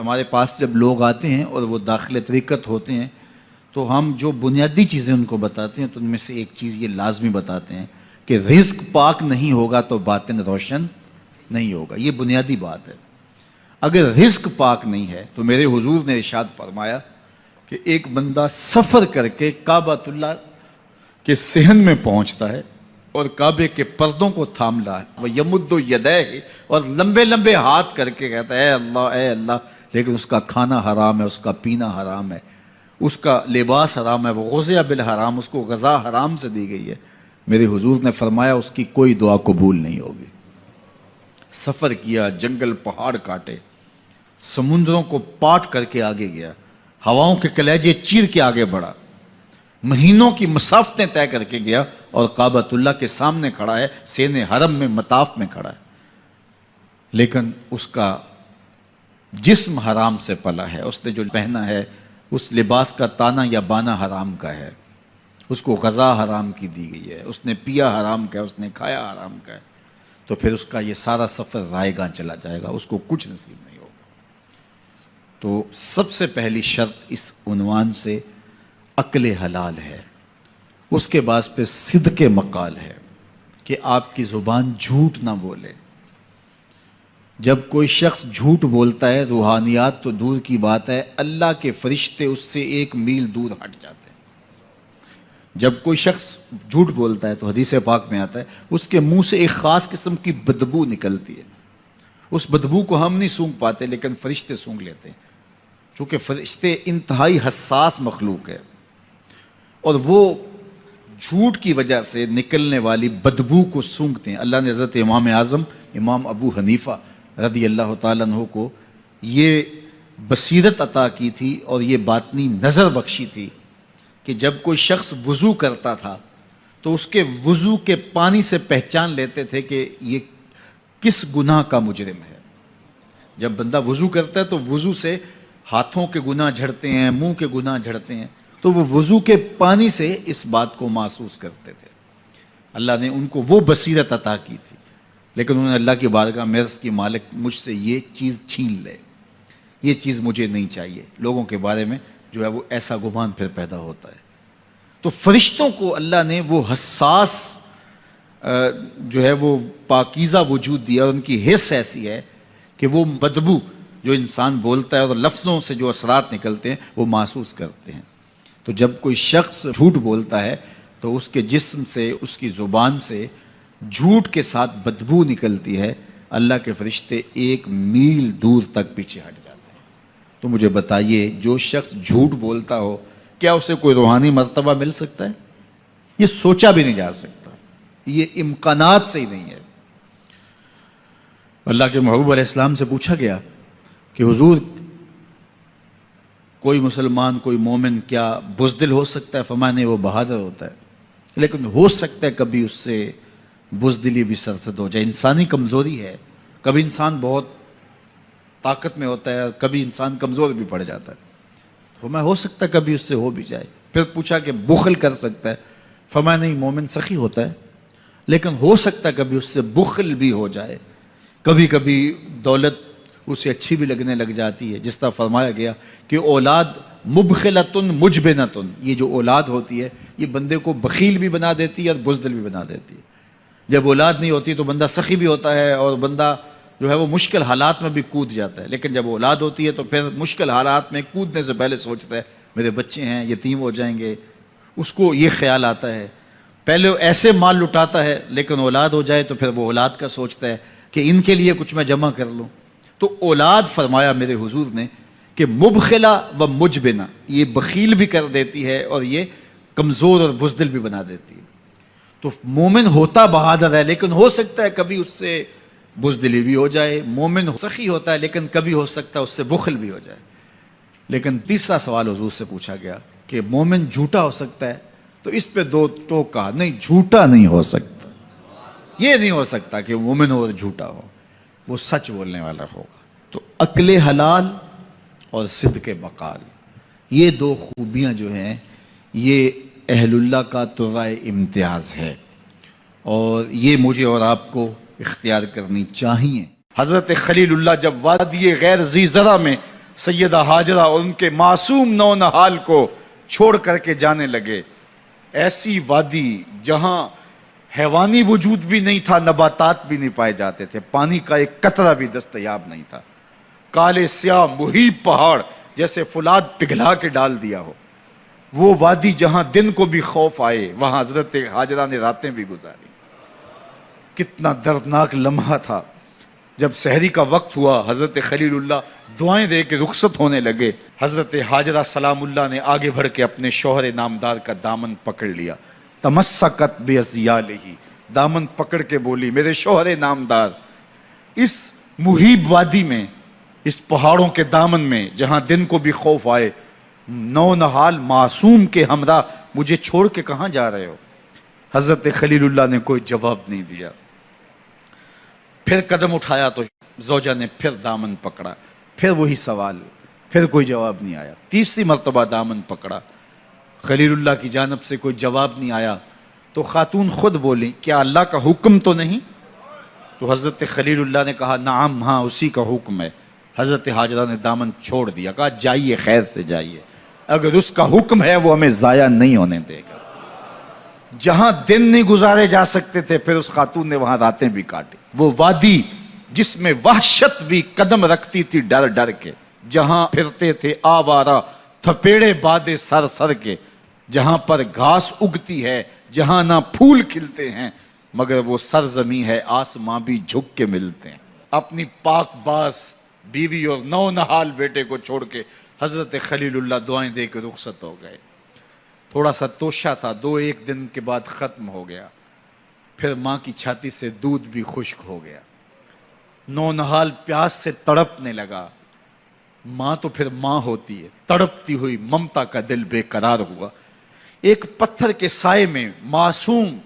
ہمارے پاس جب لوگ آتے ہیں اور وہ داخل طریقت ہوتے ہیں تو ہم جو بنیادی چیزیں ان کو بتاتے ہیں تو ان میں سے ایک چیز یہ لازمی بتاتے ہیں کہ رزق پاک نہیں ہوگا تو باطن روشن نہیں ہوگا. یہ بنیادی بات ہے. اگر رزق پاک نہیں ہے تو میرے حضور نے ارشاد فرمایا کہ ایک بندہ سفر کر کے کعبۃ اللہ کے صحن میں پہنچتا ہے اور کعبے کے پردوں کو تھام رہا ہے, وہ یمد یدیہ, اور لمبے لمبے ہاتھ کر کے کہتا ہے اے اللہ, لیکن اس کا کھانا حرام ہے, اس کا پینا حرام ہے, اس کا لباس حرام ہے, وہ غزیہ بالحرام, اس کو غذا حرام سے دی گئی ہے. میرے حضور نے فرمایا اس کی کوئی دعا قبول نہیں ہوگی. سفر کیا, جنگل پہاڑ کاٹے, سمندروں کو پاٹ کر کے آگے گیا, ہواؤں کے کلیجے چیر کے آگے بڑھا, مہینوں کی مسافتیں طے کر کے گیا اور کعبۃ اللہ کے سامنے کھڑا ہے, سین حرم میں مطاف میں کھڑا ہے, لیکن اس کا جسم حرام سے پلا ہے. اس نے جو پہنا ہے اس لباس کا تانا یا بانا حرام کا ہے, اس کو غذا حرام کی دی گئی ہے, اس نے پیا حرام کا ہے, اس نے کھایا حرام کا ہے, تو پھر اس کا یہ سارا سفر رائے گاں چلا جائے گا, اس کو کچھ نصیب نہیں ہوگا. تو سب سے پہلی شرط اس عنوان سے عقل حلال ہے. اس کے بعد پہ صدق مقال ہے کہ آپ کی زبان جھوٹ نہ بولے. جب کوئی شخص جھوٹ بولتا ہے, روحانیات تو دور کی بات ہے, اللہ کے فرشتے اس سے 1 میل دور ہٹ جاتے ہیں. جب کوئی شخص جھوٹ بولتا ہے تو حدیث پاک میں آتا ہے اس کے منہ سے ایک خاص قسم کی بدبو نکلتی ہے. اس بدبو کو ہم نہیں سونگھ پاتے لیکن فرشتے سونگھ لیتے ہیں, چونکہ فرشتے انتہائی حساس مخلوق ہے, اور وہ جھوٹ کی وجہ سے نکلنے والی بدبو کو سونگھتے ہیں. اللہ نے حضرت امام اعظم امام ابو حنیفہ رضی اللہ تعالیٰ عنہ کو یہ بصیرت عطا کی تھی اور یہ باطنی نظر بخشی تھی کہ جب کوئی شخص وضو کرتا تھا تو اس کے وضو کے پانی سے پہچان لیتے تھے کہ یہ کس گناہ کا مجرم ہے. جب بندہ وضو کرتا ہے تو وضو سے ہاتھوں کے گناہ جھڑتے ہیں, منہ کے گناہ جھڑتے ہیں, تو وہ وضو کے پانی سے اس بات کو محسوس کرتے تھے. اللہ نے ان کو وہ بصیرت عطا کی تھی, لیکن انہوں نے اللہ کی بارگاہ میں عرض کی مالک مجھ سے یہ چیز چھین لے, یہ چیز مجھے نہیں چاہیے. لوگوں کے بارے میں جو ہے وہ ایسا گمان پھر پیدا ہوتا ہے. تو فرشتوں کو اللہ نے وہ حساس جو ہے وہ پاکیزہ وجود دیا, اور ان کی حس ایسی ہے کہ وہ بدبو جو انسان بولتا ہے اور لفظوں سے جو اثرات نکلتے ہیں وہ محسوس کرتے ہیں. تو جب کوئی شخص جھوٹ بولتا ہے تو اس کے جسم سے, اس کی زبان سے جھوٹ کے ساتھ بدبو نکلتی ہے. اللہ کے فرشتے 1 میل دور تک پیچھے ہٹ جاتے ہیں. تو مجھے بتائیے, جو شخص جھوٹ بولتا ہو کیا اسے کوئی روحانی مرتبہ مل سکتا ہے؟ یہ سوچا بھی نہیں جا سکتا, یہ امکانات سے ہی نہیں ہے. اللہ کے محبوب علیہ السلام سے پوچھا گیا کہ حضور کوئی مسلمان, کوئی مومن کیا بزدل ہو سکتا ہے؟ فرمایا نہیں, وہ بہادر ہوتا ہے, لیکن ہو سکتا ہے کبھی اس سے بزدلی بھی سرزد ہو جائے. انسانی کمزوری ہے, کبھی انسان بہت طاقت میں ہوتا ہے, کبھی انسان کمزور بھی پڑ جاتا ہے. فرمایا ہو سکتا ہے کبھی اس سے ہو بھی جائے. پھر پوچھا کہ بخل کر سکتا ہے؟ فرمایا نہیں, مومن سخی ہوتا ہے لیکن ہو سکتا ہے کبھی اس سے بخل بھی ہو جائے. کبھی کبھی دولت اسے اچھی بھی لگنے لگ جاتی ہے, جس طرح فرمایا گیا کہ اولاد مبخلتن مجبنتن, یہ جو اولاد ہوتی ہے یہ بندے کو بخیل بھی بنا دیتی ہے اور بزدل بھی بنا دیتی ہے. جب اولاد نہیں ہوتی تو بندہ سخی بھی ہوتا ہے اور بندہ جو ہے وہ مشکل حالات میں بھی کود جاتا ہے, لیکن جب اولاد ہوتی ہے تو پھر مشکل حالات میں کودنے سے پہلے سوچتا ہے میرے بچے ہیں یتیم ہو جائیں گے. اس کو یہ خیال آتا ہے, پہلے ایسے مال لٹاتا ہے لیکن اولاد ہو جائے تو پھر وہ اولاد کا سوچتا ہے کہ ان کے لیے کچھ میں جمع کر لوں. تو اولاد فرمایا میرے حضور نے کہ مبخلہ و مجبنہ, یہ بخیل بھی کر دیتی ہے اور یہ کمزور اور بزدل بھی بنا دیتی ہے. تو مومن ہوتا بہادر ہے لیکن ہو سکتا ہے کبھی اس سے بزدلی بھی ہو جائے. مومن سخی ہوتا ہے لیکن کبھی ہو سکتا ہے اس سے بخل بھی ہو جائے. لیکن تیسرا سوال حضور سے پوچھا گیا کہ مومن جھوٹا ہو سکتا ہے؟ تو اس پہ 2 ٹوک کہا, نہیں جھوٹا نہیں ہو سکتا. یہ نہیں ہو سکتا کہ مومن ہو اور جھوٹا ہو, وہ سچ بولنے والا ہوگا. تو عقل حلال اور صدق مقال, یہ 2 خوبیاں جو ہیں یہ اہل اللہ کا طرائے امتیاز ہے, اور یہ مجھے اور آپ کو اختیار کرنی چاہیے. حضرت خلیل اللہ جب وادی غیر ذی زرع میں سیدہ ہاجرہ اور ان کے معصوم نونہال کو چھوڑ کر کے جانے لگے۔ ایسی وادی جہاں حیوانی وجود بھی نہیں تھا، نباتات بھی نہیں پائے جاتے تھے، پانی کا ایک قطرہ بھی دستیاب نہیں تھا، کالے سیاہ محیط پہاڑ جیسے فولاد پگھلا کے ڈال دیا ہو، وہ وادی جہاں دن کو بھی خوف آئے، وہاں حضرت ہاجرہ نے راتیں بھی گزاری۔ کتنا دردناک لمحہ تھا۔ جب سحری کا وقت ہوا، حضرت خلیل اللہ دعائیں دے کے رخصت ہونے لگے، حضرت ہاجرہ سلام اللہ نے آگے بڑھ کے اپنے شوہر نامدار کا دامن پکڑ لیا۔ تمسکت بیضیالہ، دامن پکڑ کے بولی، میرے شوہر نامدار، اس محیب وادی میں، اس پہاڑوں کے دامن میں جہاں دن کو بھی خوف آئے، نونہال معصوم کے ہمراہ مجھے چھوڑ کے کہاں جا رہے ہو؟ حضرت خلیل اللہ نے کوئی جواب نہیں دیا۔ پھر قدم اٹھایا تو زوجہ نے پھر دامن پکڑا، پھر وہی سوال، پھر کوئی جواب نہیں آیا۔ تیسری مرتبہ دامن پکڑا، خلیل اللہ کی جانب سے کوئی جواب نہیں آیا، تو خاتون خود بولی، کیا اللہ کا حکم تو نہیں؟ تو حضرت خلیل اللہ نے کہا، نعم، ہاں اسی کا حکم ہے۔ حضرت ہاجرہ نے دامن چھوڑ دیا، کہا جائیے، خیر سے جائیے، اگر اس کا حکم ہے وہ ہمیں ضائع نہیں ہونے دے گا۔ جہاں دن نہیں گزارے جا سکتے تھے، پھر اس خاتون نے وہاں راتیں بھی کاٹی۔ وہ وادی جس میں وحشت بھی قدم رکھتی تھی ڈر ڈر کے، جہاں پھرتے تھے آوارہ تھپیڑے بادے سر سر کے، جہاں پر گھاس اگتی ہے، جہاں نہ پھول کھلتے ہیں، مگر وہ سرزمین ہے آسماں بھی جھک کے ملتے ہیں۔ اپنی پاک باز بیوی اور نونہال بیٹے کو چھوڑ کے حضرت خلیل اللہ دعائیں دے کے رخصت ہو گئے۔ تھوڑا سا توشہ تھا، 2-1 دن کے بعد ختم ہو گیا۔ پھر ماں کی چھاتی سے دودھ بھی خشک ہو گیا، نونہال پیاس سے تڑپنے لگا۔ ماں تو پھر ماں ہوتی ہے، تڑپتی ہوئی ممتا کا دل بے قرار ہوا۔ ایک پتھر کے سائے میں معصوم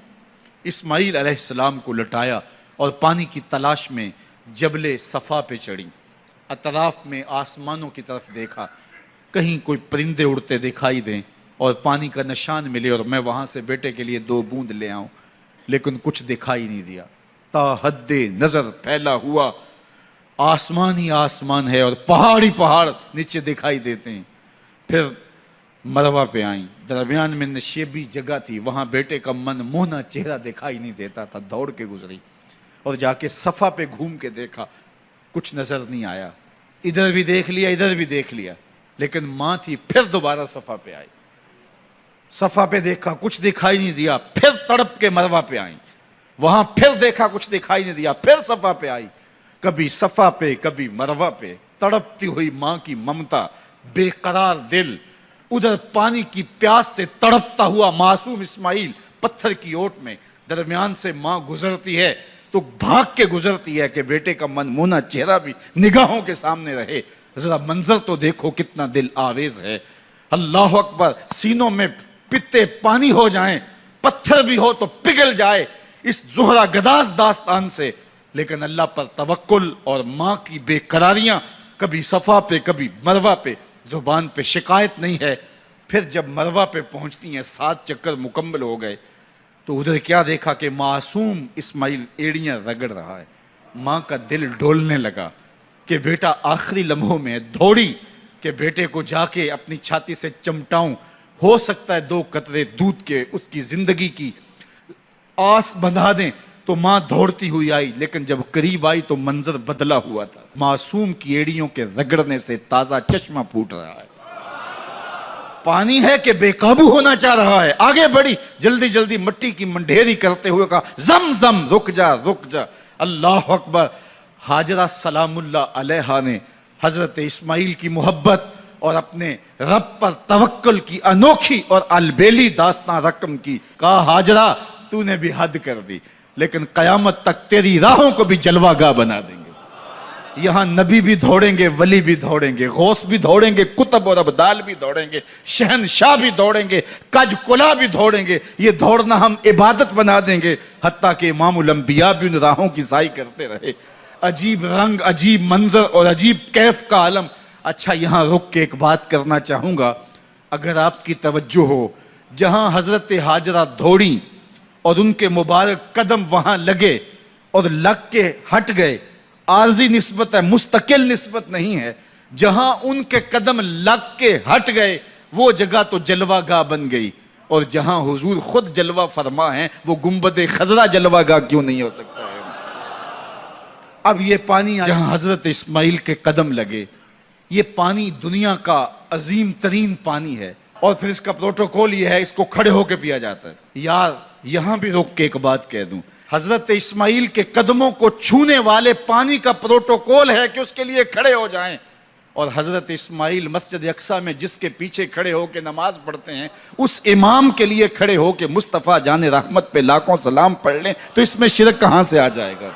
اسماعیل علیہ السلام کو لٹایا اور پانی کی تلاش میں جبل صفا پہ چڑھی۔ اطراف میں آسمانوں کی طرف دیکھا، کہیں کوئی پرندے اڑتے دکھائی دیں اور پانی کا نشان ملے اور میں وہاں سے بیٹے کے لیے 2 بوند لے آؤں، لیکن کچھ دکھائی نہیں دیا۔ تا حد نظر پھیلا ہوا آسمان ہی آسمان ہے اور پہاڑ ہی پہاڑ نیچے دکھائی دیتے ہیں۔ پھر مروہ پہ آئیں، درمیان میں نشیبی جگہ تھی، وہاں بیٹے کا من موہنا چہرہ دکھائی نہیں دیتا تھا، دوڑ کے گزری اور جا کے صفا پہ گھوم کے دیکھا، کچھ نظر نہیں آیا۔ ادھر بھی دیکھ لیا، ادھر بھی دیکھ لیا، لیکن ماں تھی۔ پھر دوبارہ صفا پہ آئی، صفا پہ دیکھا، کچھ دکھائی نہیں دیا۔ پھر تڑپ کے مروہ پہ آئیں، وہاں پھر دیکھا، کچھ دکھائی نہیں دیا۔ پھر صفا پہ آئی، کبھی صفا پہ کبھی مروہ پہ، تڑپتی ہوئی ماں کی ممتا، بے قرار دل، ادھر پانی کی پیاس سے تڑپتا ہوا معصوم اسماعیل پتھر کی اوٹ میں، درمیان سے ماں گزرتی ہے تو بھاگ کے گزرتی ہے کہ بیٹے کا من مونا چہرہ بھی نگاہوں کے سامنے رہے۔ ذرا منظر تو دیکھو کتنا دل آویز ہے۔ اللہ اکبر، سینوں میں پتے پانی ہو جائیں، پتھر بھی ہو تو پگھل جائے اس زہرہ گداز داستان سے، لیکن اللہ پر توکل اور ماں کی بے قراریاں، کبھی صفا پہ کبھی مروہ پہ، زبان پہ شکایت نہیں ہے۔ پھر جب مروہ پہ پہنچتی ہیں، 7 چکر مکمل ہو گئے، تو ادھر کیا دیکھا کہ معصوم اسماعیل ایڑیاں رگڑ رہا ہے۔ ماں کا دل ڈولنے لگا کہ بیٹا آخری لمحوں میں دوڑی کہ بیٹے کو جا کے اپنی چھاتی سے چمٹاؤں، ہو سکتا ہے 2 قطرے دودھ کے اس کی زندگی کی آس بندھا دیں۔ تو ماں دوڑتی ہوئی آئی، لیکن جب قریب آئی تو منظر بدلا ہوا تھا۔ معصوم کی ایڑیوں کے رگڑنے سے تازہ چشمہ پھوٹ رہا ہے، پانی ہے کہ بے قابو ہونا چاہ رہا ہے۔ آگے بڑھی، جلدی جلدی مٹی کی منڈھیری کرتے ہوئے کہا، زم زم، رک جا رک جا۔ اللہ اکبر۔ ہاجرہ سلام اللہ علیہا نے حضرت اسماعیل کی محبت اور اپنے رب پر توکل کی انوکھی اور البیلی داستان رقم کی۔ کہا، ہاجرہ تو نے بھی حد کر دی، لیکن قیامت تک تیری راہوں کو بھی جلوہ گاہ بنا دیں گے۔ یہاں نبی بھی دوڑیں گے، ولی بھی دوڑیں گے، غوث بھی دوڑیں گے، قطب اور ابدال بھی دوڑیں گے، شہنشاہ بھی دوڑیں گے، کج کلا بھی دوڑیں گے۔ یہ دوڑنا ہم عبادت بنا دیں گے، حتیٰ کہ امام الانبیاء بھی ان راہوں کی سائی کرتے رہے۔ عجیب رنگ، عجیب منظر اور عجیب کیف کا عالم۔ اچھا، یہاں رک کے ایک بات کرنا چاہوں گا، اگر آپ کی توجہ ہو، جہاں حضرت ہاجرہ دوڑیں اور ان کے مبارک قدم وہاں لگے اور لگ کے ہٹ گئے، عارضی نسبت ہے، مستقل نسبت نہیں ہے۔ جہاں ان کے قدم لگ کے ہٹ گئے وہ جگہ تو جلوہ گاہ بن گئی، اور جہاں حضور خود جلوہ فرما ہیں وہ گنبد خضرا جلوہ گاہ کیوں نہیں ہو سکتا ہے؟ اب یہ پانی جہاں حضرت اسماعیل کے قدم لگے، یہ پانی دنیا کا عظیم ترین پانی ہے، اور پھر اس کا پروٹوکول یہ ہے، اس کو کھڑے ہو کے پیا جاتا ہے۔ یار یہاں بھی روک کے ایک بات کہہ دوں، حضرت اسماعیل کے قدموں کو چھونے والے پانی کا پروٹوکول ہے کہ اس کے لیے کھڑے ہو جائیں، اور حضرت اسماعیل مسجد اقصی میں جس کے پیچھے کھڑے ہو کے نماز پڑھتے ہیں اس امام کے لیے کھڑے ہو کے مصطفیٰ جان رحمت پہ لاکھوں سلام پڑھ لیں تو اس میں شرک کہاں سے آ جائے گا؟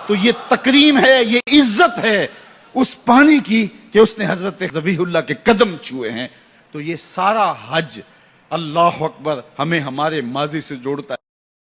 تو یہ تکریم ہے، یہ عزت ہے اس پانی کی کہ اس نے حضرت ذبیح اللہ کے قدم چھوئے ہیں۔ تو یہ سارا حج اللہ اکبر ہمیں ہمارے ماضی سے جوڑتا ہے۔